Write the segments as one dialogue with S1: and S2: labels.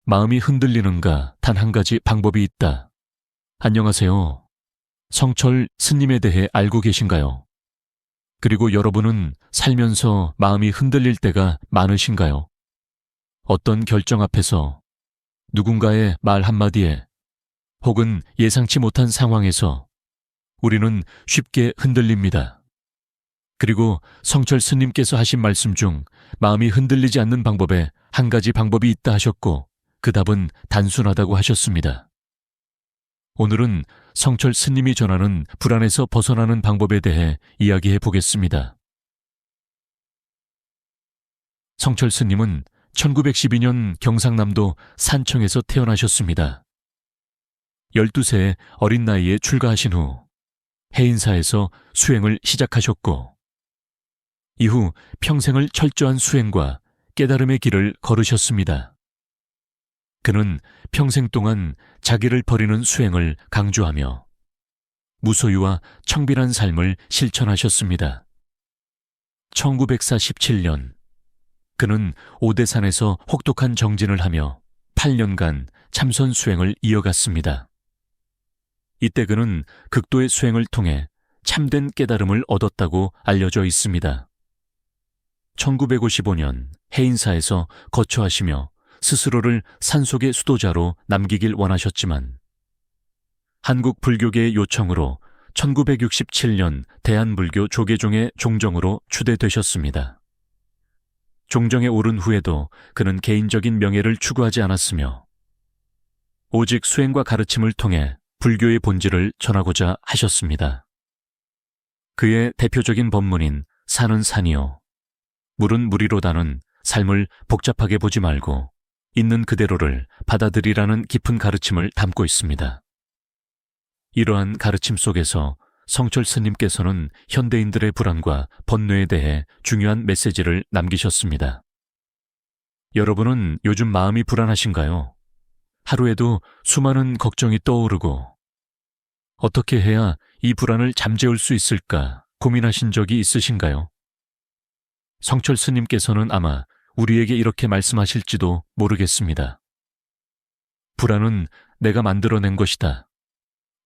S1: 마음이 흔들리는가 단 한 가지 방법이 있다. 안녕하세요. 성철 스님에 대해 알고 계신가요? 그리고 여러분은 살면서 마음이 흔들릴 때가 많으신가요? 어떤 결정 앞에서 누군가의 말 한마디에 혹은 예상치 못한 상황에서 우리는 쉽게 흔들립니다. 그리고 성철 스님께서 하신 말씀 중 마음이 흔들리지 않는 방법에 한 가지 방법이 있다 하셨고 그 답은 단순하다고 하셨습니다. 오늘은 성철 스님이 전하는 불안에서 벗어나는 방법에 대해 이야기해 보겠습니다. 성철 스님은 1912년 경상남도 산청에서 태어나셨습니다. 12세의 어린 나이에 출가하신 후 해인사에서 수행을 시작하셨고 이후 평생을 철저한 수행과 깨달음의 길을 걸으셨습니다. 그는 평생 동안 자기를 버리는 수행을 강조하며 무소유와 청빈한 삶을 실천하셨습니다. 1947년 그는 오대산에서 혹독한 정진을 하며 8년간 참선 수행을 이어갔습니다. 이때 그는 극도의 수행을 통해 참된 깨달음을 얻었다고 알려져 있습니다. 1955년 해인사에서 거처하시며 스스로를 산속의 수도자로 남기길 원하셨지만 한국 불교계의 요청으로 1967년 대한불교 조계종의 종정으로 추대되셨습니다. 종정에 오른 후에도 그는 개인적인 명예를 추구하지 않았으며 오직 수행과 가르침을 통해 불교의 본질을 전하고자 하셨습니다. 그의 대표적인 법문인 산은 산이요 물은 물이로다는 삶을 복잡하게 보지 말고 있는 그대로를 받아들이라는 깊은 가르침을 담고 있습니다. 이러한 가르침 속에서 성철 스님께서는 현대인들의 불안과 번뇌에 대해 중요한 메시지를 남기셨습니다. 여러분은 요즘 마음이 불안하신가요? 하루에도 수많은 걱정이 떠오르고 어떻게 해야 이 불안을 잠재울 수 있을까 고민하신 적이 있으신가요? 성철 스님께서는 아마 우리에게 이렇게 말씀하실지도 모르겠습니다. 불안은 내가 만들어낸 것이다.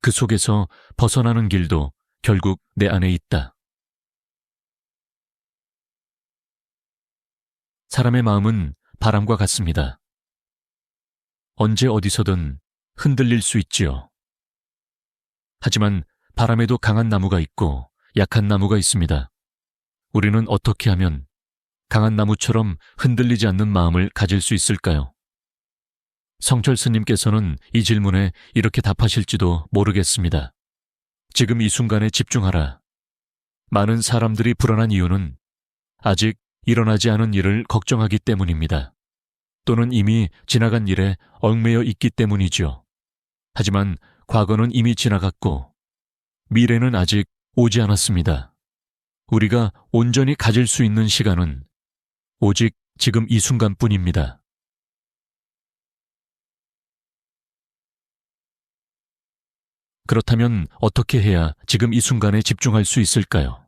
S1: 그 속에서 벗어나는 길도 결국 내 안에 있다. 사람의 마음은 바람과 같습니다. 언제 어디서든 흔들릴 수 있지요. 하지만 바람에도 강한 나무가 있고 약한 나무가 있습니다. 우리는 어떻게 하면 강한 나무처럼 흔들리지 않는 마음을 가질 수 있을까요? 성철 스님께서는 이 질문에 이렇게 답하실지도 모르겠습니다. 지금 이 순간에 집중하라. 많은 사람들이 불안한 이유는 아직 일어나지 않은 일을 걱정하기 때문입니다. 또는 이미 지나간 일에 얽매여 있기 때문이죠. 하지만 과거는 이미 지나갔고 미래는 아직 오지 않았습니다. 우리가 온전히 가질 수 있는 시간은 오직 지금 이 순간뿐입니다. 그렇다면 어떻게 해야 지금 이 순간에 집중할 수 있을까요?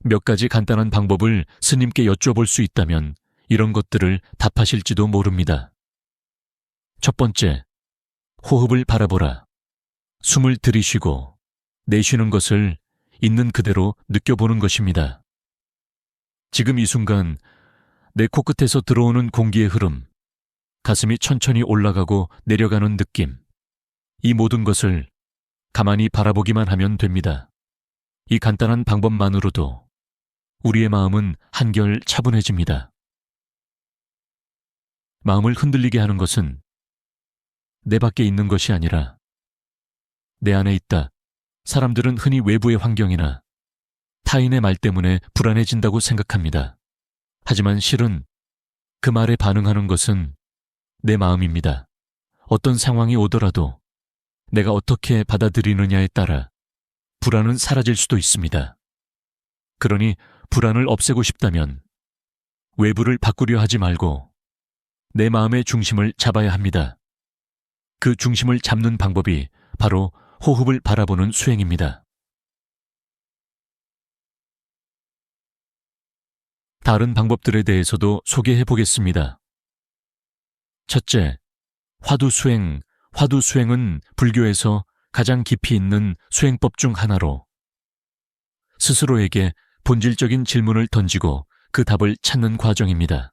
S1: 몇 가지 간단한 방법을 스님께 여쭤볼 수 있다면 이런 것들을 답하실지도 모릅니다. 첫 번째, 호흡을 바라보라. 숨을 들이쉬고 내쉬는 것을 있는 그대로 느껴보는 것입니다. 지금 이 순간 내 코끝에서 들어오는 공기의 흐름, 가슴이 천천히 올라가고 내려가는 느낌, 이 모든 것을 가만히 바라보기만 하면 됩니다. 이 간단한 방법만으로도 우리의 마음은 한결 차분해집니다. 마음을 흔들리게 하는 것은 내 밖에 있는 것이 아니라 내 안에 있다. 사람들은 흔히 외부의 환경이나 타인의 말 때문에 불안해진다고 생각합니다. 하지만 실은 그 말에 반응하는 것은 내 마음입니다. 어떤 상황이 오더라도 내가 어떻게 받아들이느냐에 따라 불안은 사라질 수도 있습니다. 그러니 불안을 없애고 싶다면 외부를 바꾸려 하지 말고 내 마음의 중심을 잡아야 합니다. 그 중심을 잡는 방법이 바로 호흡을 바라보는 수행입니다. 다른 방법들에 대해서도 소개해 보겠습니다. 첫째, 화두수행. 화두수행은 불교에서 가장 깊이 있는 수행법 중 하나로 스스로에게 본질적인 질문을 던지고 그 답을 찾는 과정입니다.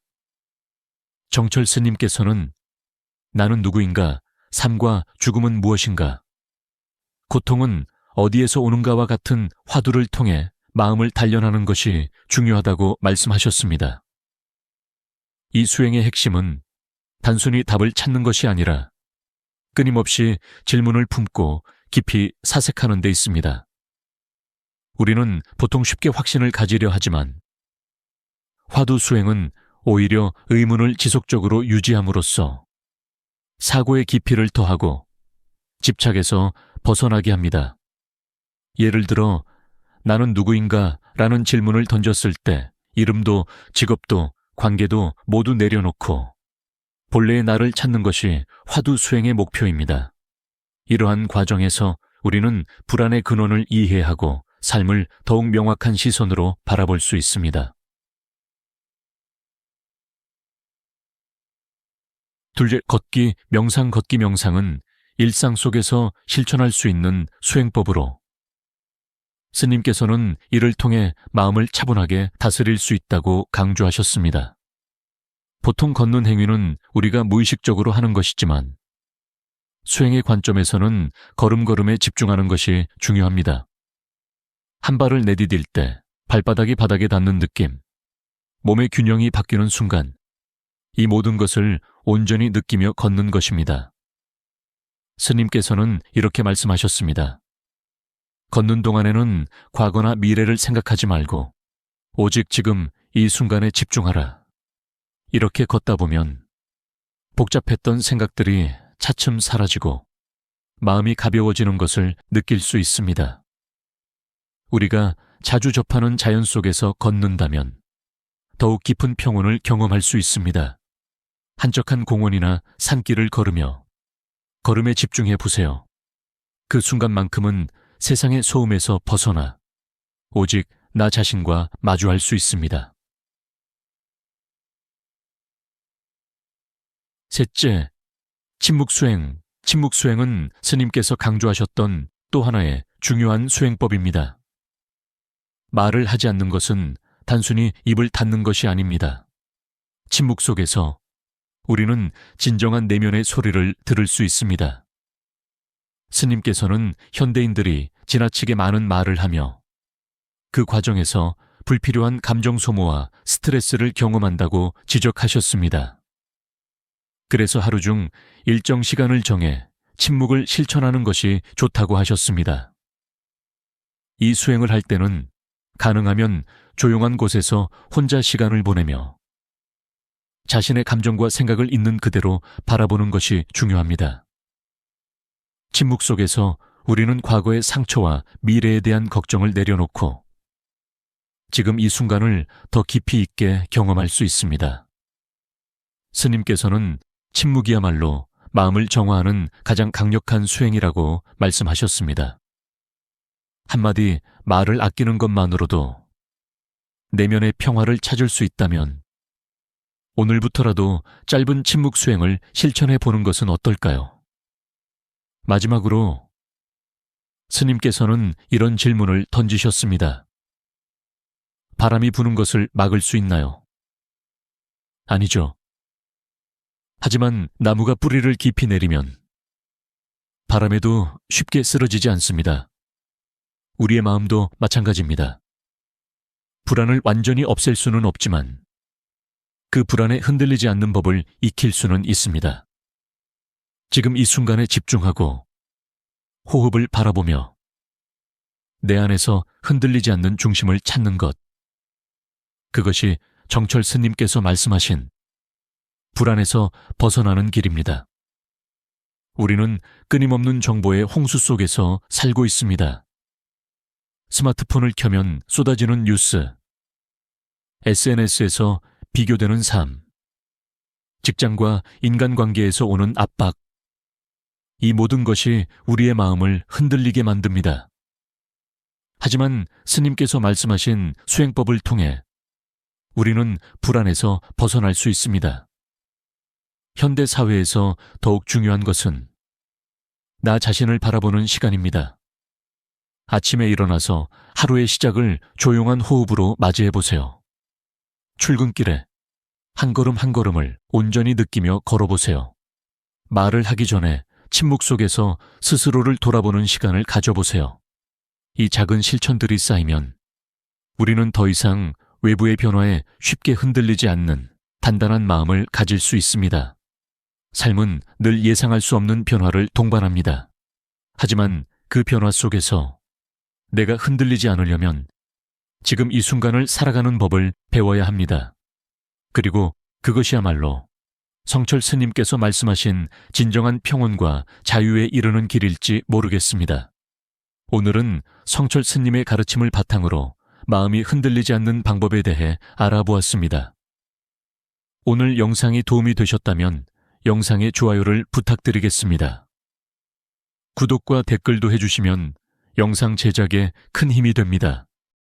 S1: 정철 스님께서는 나는 누구인가? 삶과 죽음은 무엇인가? 고통은 어디에서 오는가와 같은 화두를 통해 마음을 단련하는 것이 중요하다고 말씀하셨습니다. 이 수행의 핵심은 단순히 답을 찾는 것이 아니라 끊임없이 질문을 품고 깊이 사색하는 데 있습니다. 우리는 보통 쉽게 확신을 가지려 하지만 화두 수행은 오히려 의문을 지속적으로 유지함으로써 사고의 깊이를 더하고 집착에서 벗어나게 합니다. 예를 들어 나는 누구인가 라는 질문을 던졌을 때 이름도 직업도 관계도 모두 내려놓고 본래의 나를 찾는 것이 화두 수행의 목표입니다. 이러한 과정에서 우리는 불안의 근원을 이해하고 삶을 더욱 명확한 시선으로 바라볼 수 있습니다. 둘째, 걷기, 명상은 일상 속에서 실천할 수 있는 수행법으로 스님께서는 이를 통해 마음을 차분하게 다스릴 수 있다고 강조하셨습니다. 보통 걷는 행위는 우리가 무의식적으로 하는 것이지만 수행의 관점에서는 걸음걸음에 집중하는 것이 중요합니다. 한 발을 내디딜 때 발바닥이 바닥에 닿는 느낌, 몸의 균형이 바뀌는 순간, 이 모든 것을 온전히 느끼며 걷는 것입니다. 스님께서는 이렇게 말씀하셨습니다. 걷는 동안에는 과거나 미래를 생각하지 말고 오직 지금 이 순간에 집중하라. 이렇게 걷다 보면 복잡했던 생각들이 차츰 사라지고 마음이 가벼워지는 것을 느낄 수 있습니다. 우리가 자주 접하는 자연 속에서 걷는다면 더욱 깊은 평온을 경험할 수 있습니다. 한적한 공원이나 산길을 걸으며 걸음에 집중해 보세요. 그 순간만큼은 세상의 소음에서 벗어나 오직 나 자신과 마주할 수 있습니다. 셋째, 침묵수행. 침묵수행은 스님께서 강조하셨던 또 하나의 중요한 수행법입니다. 말을 하지 않는 것은 단순히 입을 닫는 것이 아닙니다. 침묵 속에서 우리는 진정한 내면의 소리를 들을 수 있습니다. 스님께서는 현대인들이 지나치게 많은 말을 하며 그 과정에서 불필요한 감정 소모와 스트레스를 경험한다고 지적하셨습니다. 그래서 하루 중 일정 시간을 정해 침묵을 실천하는 것이 좋다고 하셨습니다. 이 수행을 할 때는 가능하면 조용한 곳에서 혼자 시간을 보내며 자신의 감정과 생각을 있는 그대로 바라보는 것이 중요합니다. 침묵 속에서 우리는 과거의 상처와 미래에 대한 걱정을 내려놓고 지금 이 순간을 더 깊이 있게 경험할 수 있습니다. 스님께서는 침묵이야말로 마음을 정화하는 가장 강력한 수행이라고 말씀하셨습니다. 한마디 말을 아끼는 것만으로도 내면의 평화를 찾을 수 있다면 오늘부터라도 짧은 침묵 수행을 실천해 보는 것은 어떨까요? 마지막으로 스님께서는 이런 질문을 던지셨습니다. 바람이 부는 것을 막을 수 있나요? 아니죠. 하지만 나무가 뿌리를 깊이 내리면 바람에도 쉽게 쓰러지지 않습니다. 우리의 마음도 마찬가지입니다. 불안을 완전히 없앨 수는 없지만 그 불안에 흔들리지 않는 법을 익힐 수는 있습니다. 지금 이 순간에 집중하고 호흡을 바라보며 내 안에서 흔들리지 않는 중심을 찾는 것. 그것이 정철 스님께서 말씀하신 불안에서 벗어나는 길입니다. 우리는 끊임없는 정보의 홍수 속에서 살고 있습니다. 스마트폰을 켜면 쏟아지는 뉴스, SNS에서 비교되는 삶, 직장과 인간관계에서 오는 압박, 이 모든 것이 우리의 마음을 흔들리게 만듭니다. 하지만 스님께서 말씀하신 수행법을 통해 우리는 불안에서 벗어날 수 있습니다. 현대 사회에서 더욱 중요한 것은 나 자신을 바라보는 시간입니다. 아침에 일어나서 하루의 시작을 조용한 호흡으로 맞이해 보세요. 출근길에 한 걸음 한 걸음을 온전히 느끼며 걸어보세요. 말을 하기 전에 침묵 속에서 스스로를 돌아보는 시간을 가져보세요. 이 작은 실천들이 쌓이면 우리는 더 이상 외부의 변화에 쉽게 흔들리지 않는 단단한 마음을 가질 수 있습니다. 삶은 늘 예상할 수 없는 변화를 동반합니다. 하지만 그 변화 속에서 내가 흔들리지 않으려면 지금 이 순간을 살아가는 법을 배워야 합니다. 그리고 그것이야말로 성철 스님께서 말씀하신 진정한 평온과 자유에 이르는 길일지 모르겠습니다. 오늘은 성철 스님의 가르침을 바탕으로 마음이 흔들리지 않는 방법에 대해 알아보았습니다. 오늘 영상이 도움이 되셨다면 영상의 좋아요를 부탁드리겠습니다. 구독과 댓글도 해주시면 영상 제작에 큰 힘이 됩니다.